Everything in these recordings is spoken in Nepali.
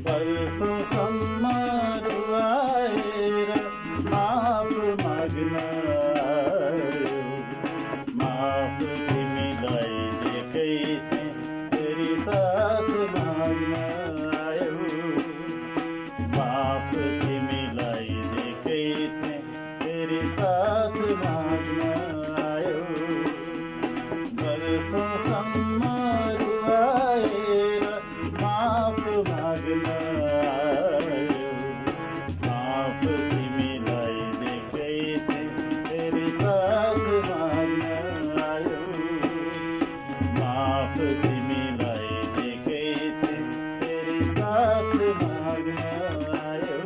वर्षसम्म रुवाएर माफ माग्न आयो, माफ तिमीलाई दिएकै थिएँ तेरी साथ माग्न आयो, माफ तिमीलाई दिएकै थिएँ तेरी साथ माग्न आयो। वर्षसम्म रुवाएर माफ माग्न आयो, माफ तिमीलाई दिएकै थिएँ तेरी साथ माग्न आयो, माफ तिमीलाई दिएकै थिएँ तेरी साथ माग्न आयो।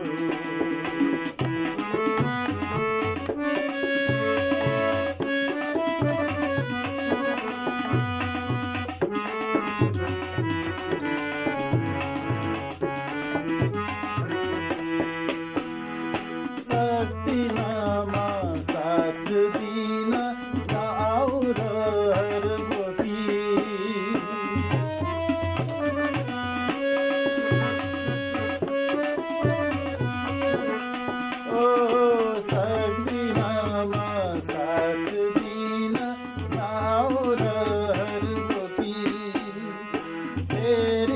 सक्दिनमा साथ दिन नआऊ र हरगोटी, ओ सक्दिनमा साथ दिन नआऊ र हरगोटी, फेरि